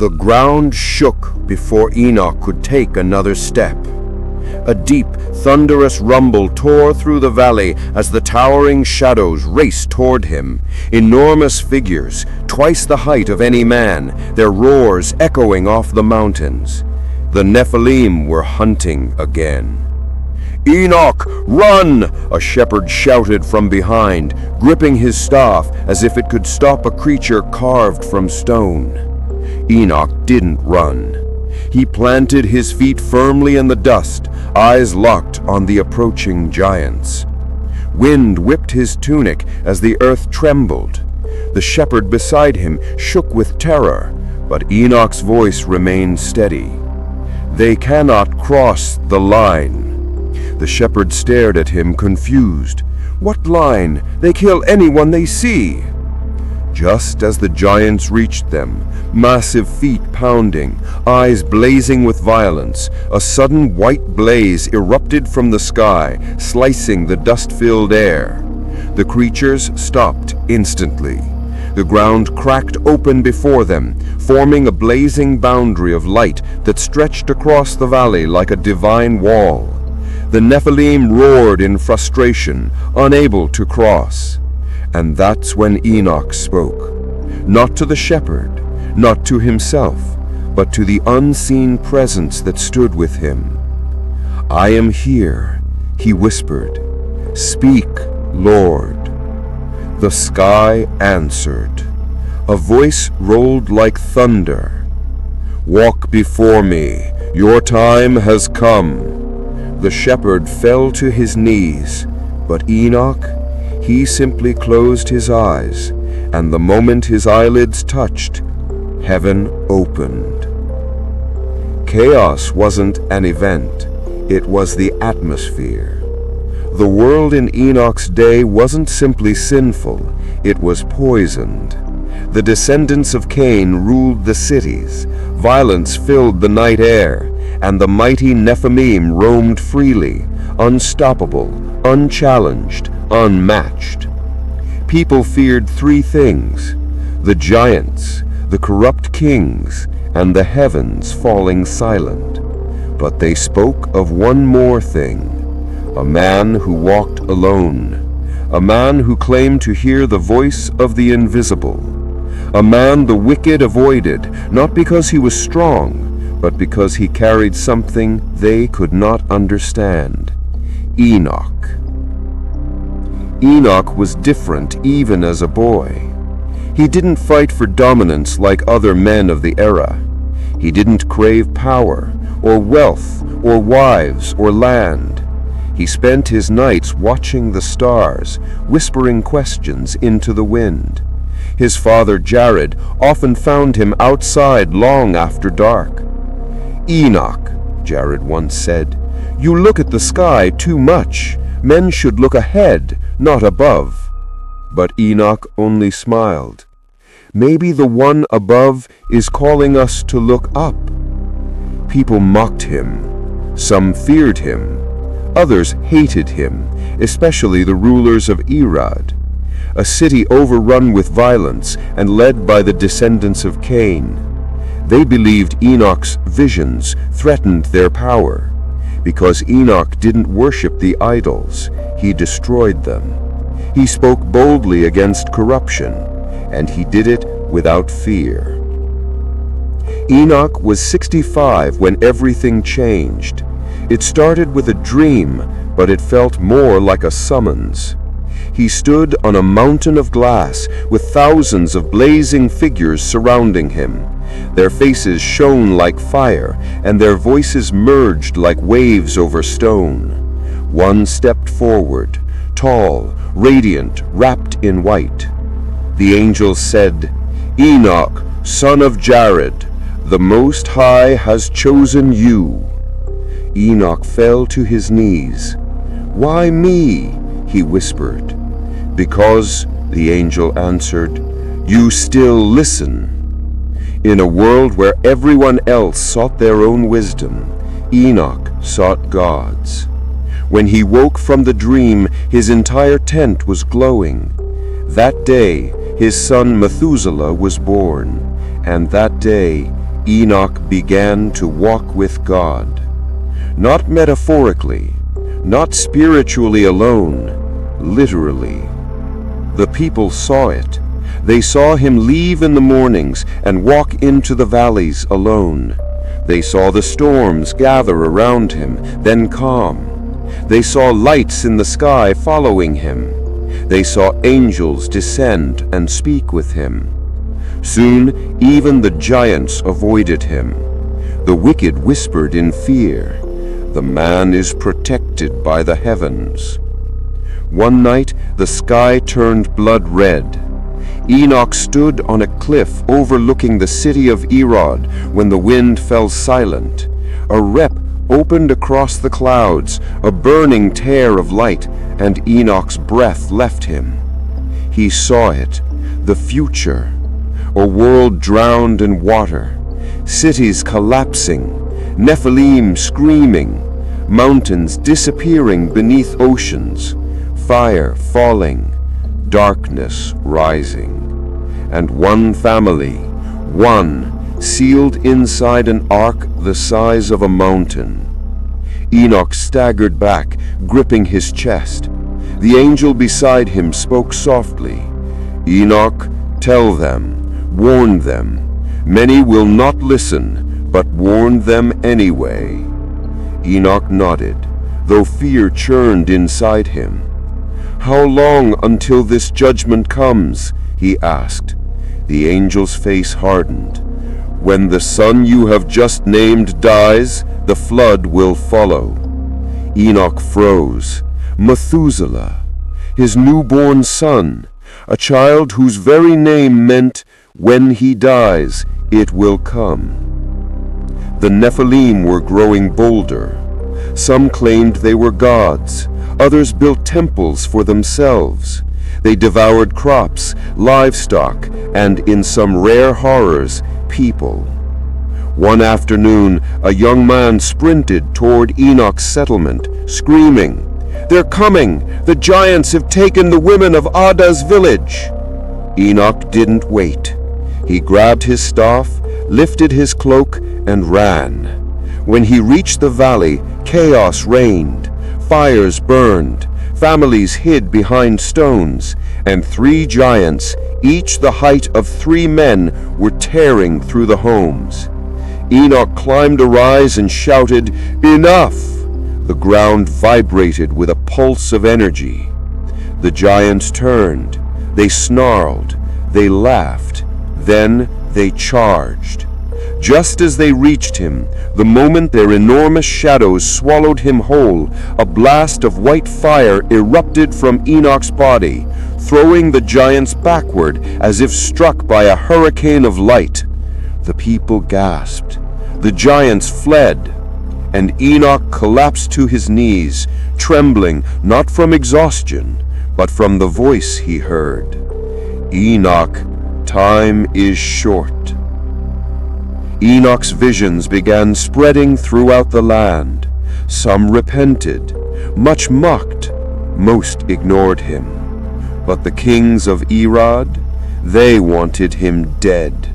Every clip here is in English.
The ground shook before Enoch could take another step. A deep, thunderous rumble tore through the valley as the towering shadows raced toward him. Enormous figures, twice the height of any man, their roars echoing off the mountains. The Nephilim were hunting again. "Enoch, run!" a shepherd shouted from behind, gripping his staff as if it could stop a creature carved from stone. Enoch didn't run. He planted his feet firmly in the dust, eyes locked on the approaching giants. Wind whipped his tunic as the earth trembled. The shepherd beside him shook with terror, but Enoch's voice remained steady. "They cannot cross the line." The shepherd stared at him, confused. "What line? They kill anyone they see." Just as the giants reached them, massive feet pounding, eyes blazing with violence, a sudden white blaze erupted from the sky, slicing the dust-filled air. The creatures stopped instantly. The ground cracked open before them, forming a blazing boundary of light that stretched across the valley like a divine wall. The Nephilim roared in frustration, unable to cross. And that's when Enoch spoke. Not to the shepherd, not to himself, but to the unseen presence that stood with him. "I am here," he whispered. "Speak, Lord." The sky answered. A voice rolled like thunder. "Walk before me, your time has come." The shepherd fell to his knees, but Enoch, he simply closed his eyes, and the moment his eyelids touched, heaven opened. Chaos wasn't an event, it was the atmosphere. The world in Enoch's day wasn't simply sinful, it was poisoned. The descendants of Cain ruled the cities, violence filled the night air, and the mighty Nephilim roamed freely, unstoppable, unchallenged, unmatched. People feared three things: the giants, the corrupt kings, and the heavens falling silent. But they spoke of one more thing: a man who walked alone, a man who claimed to hear the voice of the invisible, a man the wicked avoided, not because he was strong, but because he carried something they could not understand. Enoch. Enoch was different even as a boy. He didn't fight for dominance like other men of the era. He didn't crave power, or wealth, or wives, or land. He spent his nights watching the stars, whispering questions into the wind. His father Jared often found him outside long after dark. "Enoch," Jared once said, "you look at the sky too much. Men should look ahead, not above." But Enoch only smiled. Maybe the one above is calling us to look up. People mocked him. Some feared him. Others hated him, especially the rulers of Erod, a city overrun with violence and led by the descendants of Cain. They believed Enoch's visions threatened their power. Because Enoch didn't worship the idols, he destroyed them. He spoke boldly against corruption, and he did it without fear. Enoch was 65 when everything changed. It started with a dream, but it felt more like a summons. He stood on a mountain of glass with thousands of blazing figures surrounding him. Their faces shone like fire, and their voices merged like waves over stone. One stepped forward, tall, radiant, wrapped in white. The angel said, "Enoch, son of Jared, the Most High has chosen you." Enoch fell to his knees. "Why me?" he whispered. "Because," the angel answered, "you still listen." In a world where everyone else sought their own wisdom, Enoch sought God's. When he woke from the dream, his entire tent was glowing. That day, his son Methuselah was born, and that day, Enoch began to walk with God. Not metaphorically, not spiritually alone, literally. The people saw it. They saw him leave in the mornings and walk into the valleys alone. They saw the storms gather around him, then calm. They saw lights in the sky following him. They saw angels descend and speak with him. Soon even the giants avoided him. The wicked whispered in fear, "The man is protected by the heavens." One night the sky turned blood red. Enoch stood on a cliff overlooking the city of Erod when the wind fell silent. A rep opened across the clouds, a burning tear of light, and Enoch's breath left him. He saw it, the future, a world drowned in water, cities collapsing, Nephilim screaming, mountains disappearing beneath oceans, fire falling, darkness rising, and one family, one, sealed inside an ark the size of a mountain. Enoch staggered back, gripping his chest. The angel beside him spoke softly, "Enoch, tell them, warn them. Many will not listen, but warn them anyway." Enoch nodded, though fear churned inside him. "How long until this judgment comes?" he asked. The angel's face hardened. "When the son you have just named dies, the flood will follow." Enoch froze. Methuselah, his newborn son, a child whose very name meant, "When he dies, it will come." The Nephilim were growing bolder. Some claimed they were gods. Others built temples for themselves. They devoured crops, livestock, and, in some rare horrors, people. One afternoon, a young man sprinted toward Enoch's settlement, screaming, "They're coming! The giants have taken the women of Ada's village!" Enoch didn't wait. He grabbed his staff, lifted his cloak, and ran. When he reached the valley, chaos reigned. Fires burned, families hid behind stones, and 3 giants, each the height of 3 men, were tearing through the homes. Enoch climbed a rise and shouted, "Enough!" The ground vibrated with a pulse of energy. The giants turned. They snarled. They laughed. Then they charged. Just as they reached him, the moment their enormous shadows swallowed him whole, a blast of white fire erupted from Enoch's body, throwing the giants backward as if struck by a hurricane of light. The people gasped. The giants fled, and Enoch collapsed to his knees, trembling not from exhaustion, but from the voice he heard. "Enoch, time is short." Enoch's visions began spreading throughout the land. Some repented, much mocked, most ignored him. But the kings of Erod, they wanted him dead.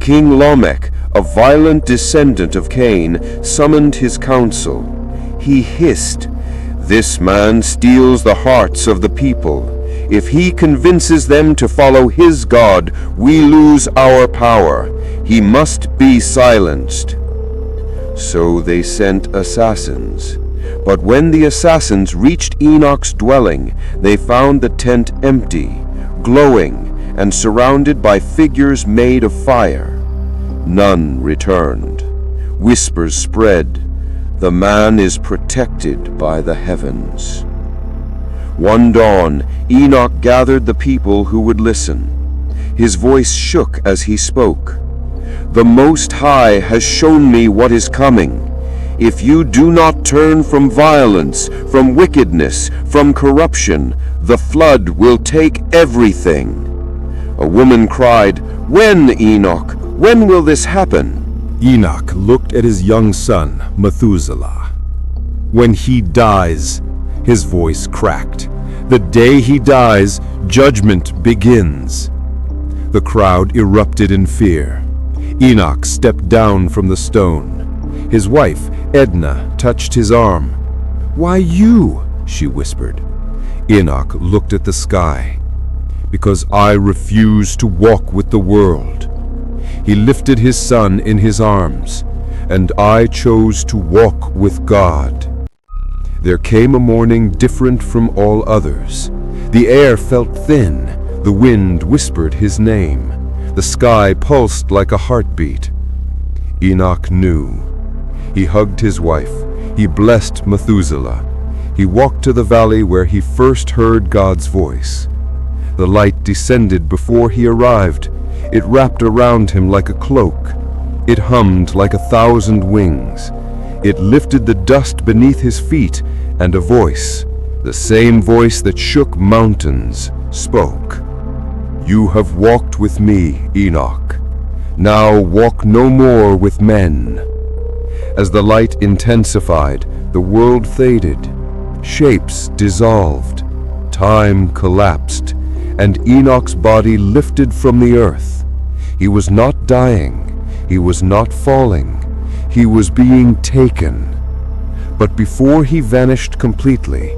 King Lamech, a violent descendant of Cain, summoned his council. He hissed, "This man steals the hearts of the people. If he convinces them to follow his God, we lose our power. He must be silenced." So they sent assassins. But when the assassins reached Enoch's dwelling, they found the tent empty, glowing, and surrounded by figures made of fire. None returned. Whispers spread, "The man is protected by the heavens." One dawn, Enoch gathered the people who would listen. His voice shook as he spoke. "The Most High has shown me what is coming. If you do not turn from violence, from wickedness, from corruption, the flood will take everything." A woman cried, "When, Enoch? When will this happen?" Enoch looked at his young son, Methuselah. "When he dies," his voice cracked. "The day he dies, judgment begins." The crowd erupted in fear. Enoch stepped down from the stone. His wife, Edna, touched his arm. "Why you?" she whispered. Enoch looked at the sky. "Because I refuse to walk with the world." He lifted his son in his arms, and I chose to walk with God. There came a morning different from all others. The air felt thin, the wind whispered his name, the sky pulsed like a heartbeat. Enoch knew. He hugged his wife, he blessed Methuselah. He walked to the valley where he first heard God's voice. The light descended before he arrived. It wrapped around him like a cloak. It hummed like 1,000 wings. It lifted the dust beneath his feet, and a voice, the same voice that shook mountains, spoke. "You have walked with me, Enoch. Now walk no more with men." As the light intensified, the world faded. Shapes dissolved. Time collapsed, and Enoch's body lifted from the earth. He was not dying. He was not falling. He was being taken. But before he vanished completely,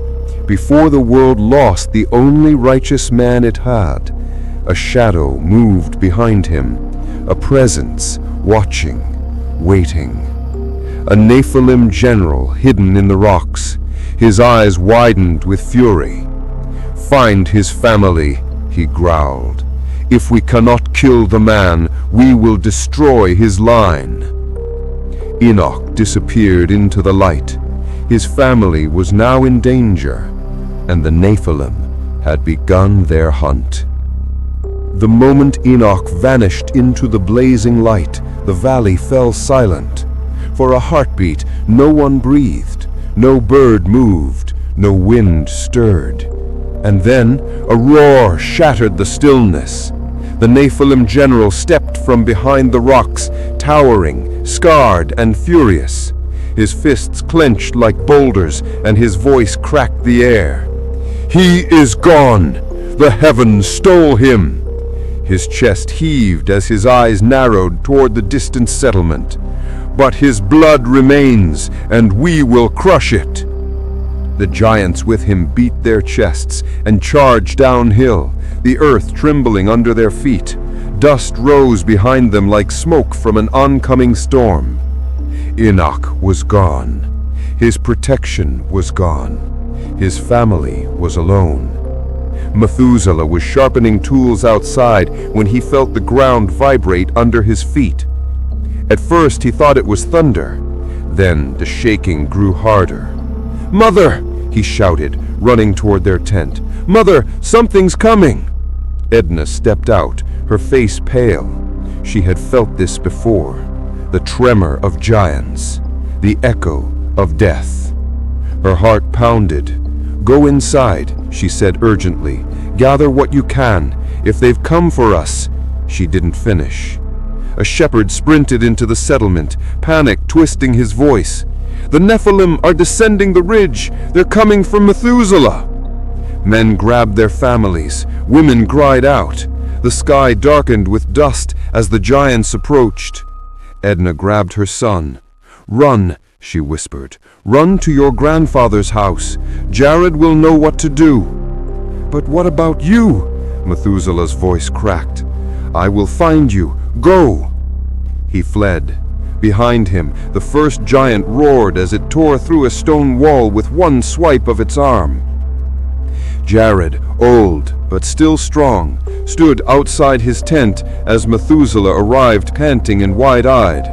before the world lost the only righteous man it had, a shadow moved behind him, a presence watching, waiting. A Nephilim general hidden in the rocks, his eyes widened with fury. "Find his family," he growled. "If we cannot kill the man, we will destroy his line." Enoch disappeared into the light. His family was now in danger, and the Nephilim had begun their hunt. The moment Enoch vanished into the blazing light, the valley fell silent. For a heartbeat, no one breathed, no bird moved, no wind stirred. And then a roar shattered the stillness. The Nephilim general stepped from behind the rocks, towering, scarred and furious. His fists clenched like boulders, and his voice cracked the air. "He is gone! The heavens stole him!" His chest heaved as his eyes narrowed toward the distant settlement. "But his blood remains, and we will crush it." The giants with him beat their chests and charged downhill, the earth trembling under their feet. Dust rose behind them like smoke from an oncoming storm. Enoch was gone. His protection was gone. His family was alone. Methuselah was sharpening tools outside when he felt the ground vibrate under his feet. At first he thought it was thunder. Then the shaking grew harder. "Mother!" he shouted, running toward their tent. "Mother, something's coming!" Edna stepped out, her face pale. She had felt this before. The tremor of giants, the echo of death. Her heart pounded. "Go inside," she said urgently. "Gather what you can. If they've come for us." She didn't finish. A shepherd sprinted into the settlement, panic twisting his voice. "The Nephilim are descending the ridge. They're coming from Methuselah." Men grabbed their families. Women cried out. The sky darkened with dust as the giants approached. Edna grabbed her son. "Run," she whispered. "Run to your grandfather's house. Jared will know what to do." "But what about you?" Methuselah's voice cracked. "I will find you. Go!" He fled. Behind him, the first giant roared as it tore through a stone wall with one swipe of its arm. Jared, old but still strong, stood outside his tent as Methuselah arrived panting and wide-eyed.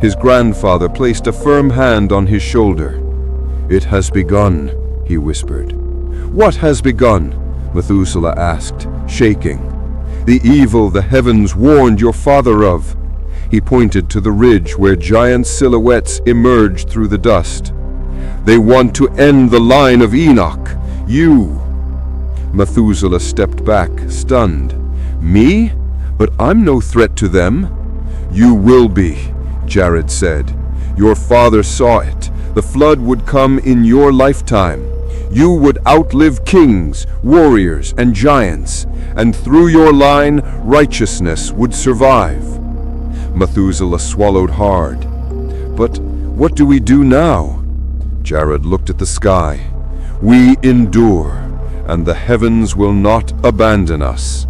His grandfather placed a firm hand on his shoulder. "It has begun," he whispered. "What has begun?" Methuselah asked, shaking. "The evil the heavens warned your father of." He pointed to the ridge where giant silhouettes emerged through the dust. "They want to end the line of Enoch. You." Methuselah stepped back, stunned. "Me? But I'm no threat to them." "You will be," Jared said. "Your father saw it. The flood would come in your lifetime. You would outlive kings, warriors, and giants, and through your line, righteousness would survive." Methuselah swallowed hard. But what do we do now? Jared looked at the sky. We endure, and the heavens will not abandon us.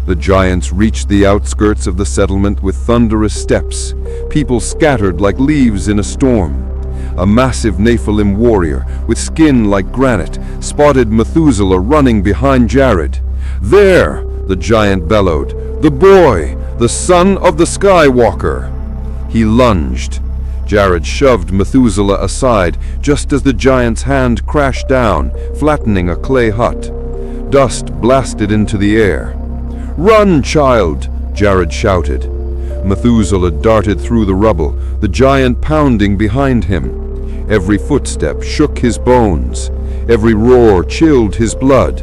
The giants reached the outskirts of the settlement with thunderous steps, people scattered like leaves in a storm. A massive Nephilim warrior, with skin like granite, spotted Methuselah running behind Jared. "There!" the giant bellowed. "The boy, the son of the Skywalker!" He lunged. Jared shoved Methuselah aside just as the giant's hand crashed down, flattening a clay hut. Dust blasted into the air. "Run, child!" Jared shouted. Methuselah darted through the rubble, the giant pounding behind him. Every footstep shook his bones. Every roar chilled his blood.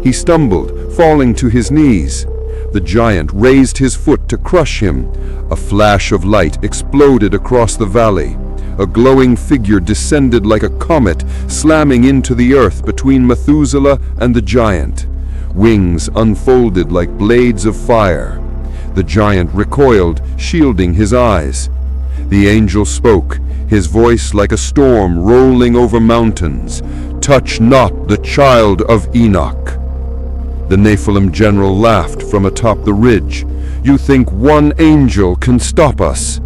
He stumbled, falling to his knees. The giant raised his foot to crush him. A flash of light exploded across the valley. A glowing figure descended like a comet, slamming into the earth between Methuselah and the giant. Wings unfolded like blades of fire. The giant recoiled, shielding his eyes. The angel spoke, his voice like a storm rolling over mountains. "Touch not the child of Enoch." The Nephilim general laughed from atop the ridge. "You think one angel can stop us?"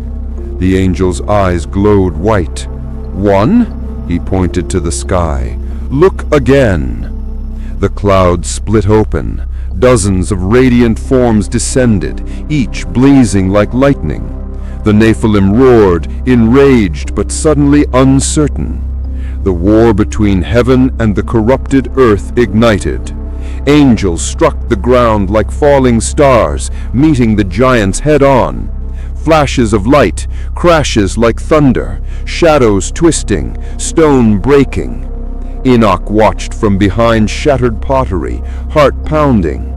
The angel's eyes glowed white. "One?" He pointed to the sky. "Look again." The clouds split open. Dozens of radiant forms descended, each blazing like lightning. The Nephilim roared, enraged but suddenly uncertain. The war between heaven and the corrupted earth ignited. Angels struck the ground like falling stars, meeting the giants head-on. Flashes of light, crashes like thunder, shadows twisting, stone breaking. Enoch watched from behind shattered pottery, heart pounding.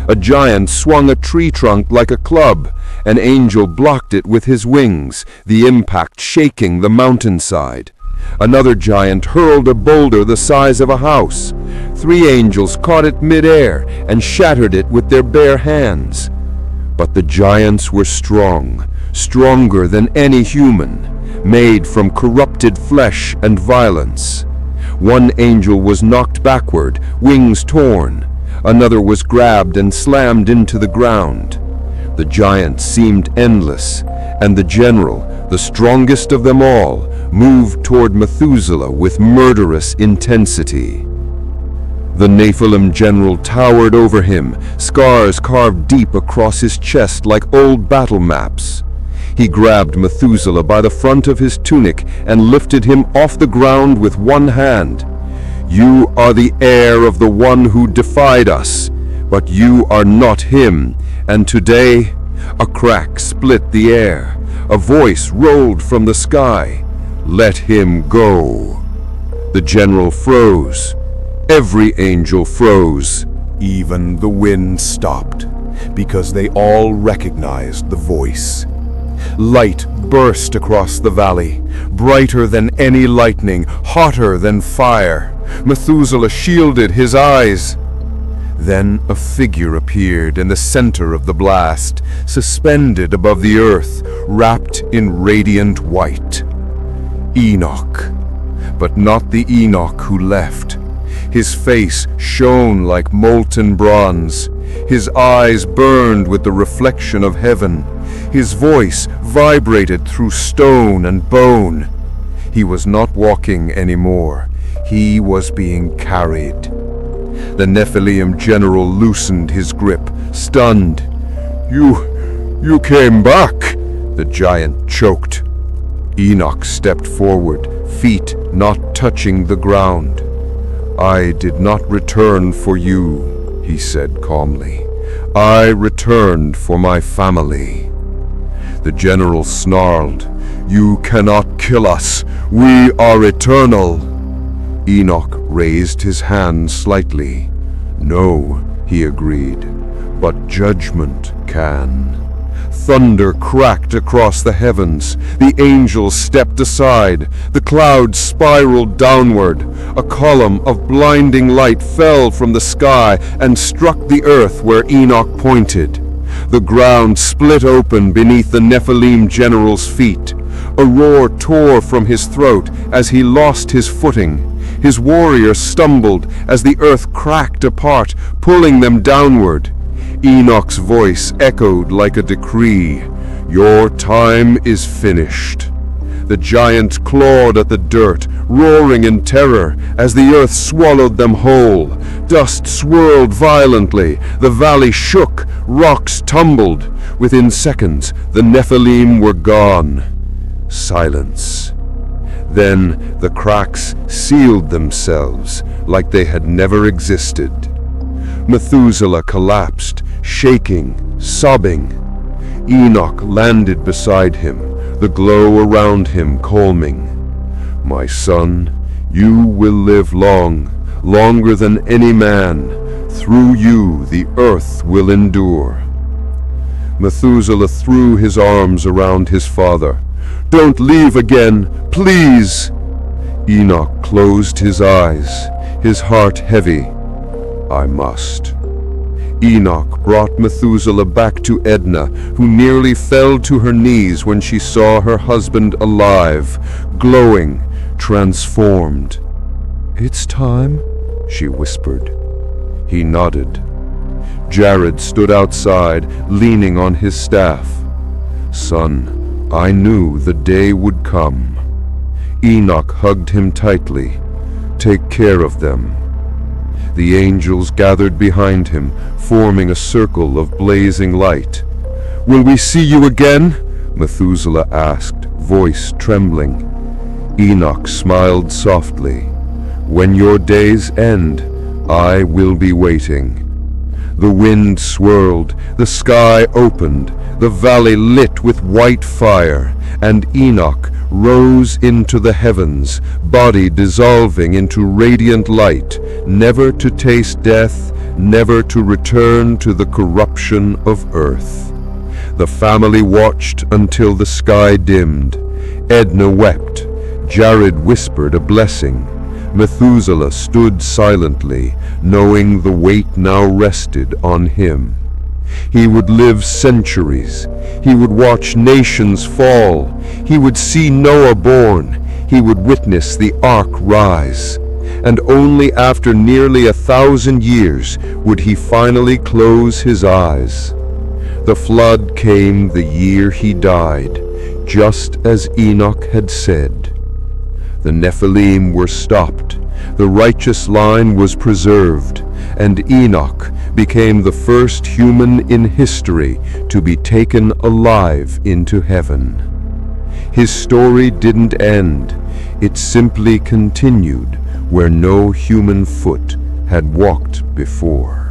A giant swung a tree trunk like a club. An angel blocked it with his wings, the impact shaking the mountainside. Another giant hurled a boulder the size of a house. 3 angels caught it mid-air and shattered it with their bare hands. But the giants were strong, stronger than any human, made from corrupted flesh and violence. One angel was knocked backward, wings torn. Another was grabbed and slammed into the ground. The giants seemed endless, and the general, the strongest of them all, moved toward Methuselah with murderous intensity. The Nephilim general towered over him, scars carved deep across his chest like old battle maps. He grabbed Methuselah by the front of his tunic and lifted him off the ground with one hand. "You are the heir of the one who defied us, but you are not him, and today..." A crack split the air. A voice rolled from the sky. "Let him go." The general froze. Every angel froze. Even the wind stopped, because they all recognized the voice. Light burst across the valley, brighter than any lightning, hotter than fire. Methuselah shielded his eyes. Then a figure appeared in the center of the blast, suspended above the earth, wrapped in radiant white. Enoch, but not the Enoch who left. His face shone like molten bronze. His eyes burned with the reflection of heaven. His voice vibrated through stone and bone. He was not walking anymore. He was being carried. The Nephilim general loosened his grip, stunned. You came back," the giant choked. Enoch stepped forward, feet not touching the ground. "I did not return for you," he said calmly. "I returned for my family." The general snarled, "You cannot kill us. We are eternal." Enoch raised his hand slightly. "No," he agreed, "but judgment can." Thunder cracked across the heavens. The angels stepped aside. The clouds spiraled downward. A column of blinding light fell from the sky and struck the earth where Enoch pointed. The ground split open beneath the Nephilim general's feet. A roar tore from his throat as he lost his footing. His warriors stumbled as the earth cracked apart, pulling them downward. Enoch's voice echoed like a decree. "Your time is finished." The giant clawed at the dirt, roaring in terror as the earth swallowed them whole. Dust swirled violently, the valley shook, rocks tumbled. Within seconds, the Nephilim were gone. Silence. Then the cracks sealed themselves like they had never existed. Methuselah collapsed, shaking, sobbing. Enoch landed beside him, the glow around him calming. "My son, you will live long, longer than any man. Through you the earth will endure." Methuselah threw his arms around his father. "Don't leave again, please!" Enoch closed his eyes, his heart heavy. "I must." Enoch brought Methuselah back to Edna, who nearly fell to her knees when she saw her husband alive, glowing, transformed. "It's time," she whispered. He nodded. Jared stood outside, leaning on his staff. "Son, I knew the day would come." Enoch hugged him tightly. "Take care of them." The angels gathered behind him, forming a circle of blazing light. "Will we see you again?" Methuselah asked, voice trembling. Enoch smiled softly. "When your days end, I will be waiting." The wind swirled, the sky opened, the valley lit with white fire, and Enoch rose into the heavens, body dissolving into radiant light, never to taste death, never to return to the corruption of earth. The family watched until the sky dimmed. Edna wept. Jared whispered a blessing. Methuselah stood silently, knowing the weight now rested on him. He would live centuries. He would watch nations fall. He would see Noah born. He would witness the ark rise. And only after nearly 1,000 years would he finally close his eyes. The flood came the year he died, just as Enoch had said. The Nephilim were stopped, the righteous line was preserved, and Enoch became the first human in history to be taken alive into heaven. His story didn't end, it simply continued where no human foot had walked before.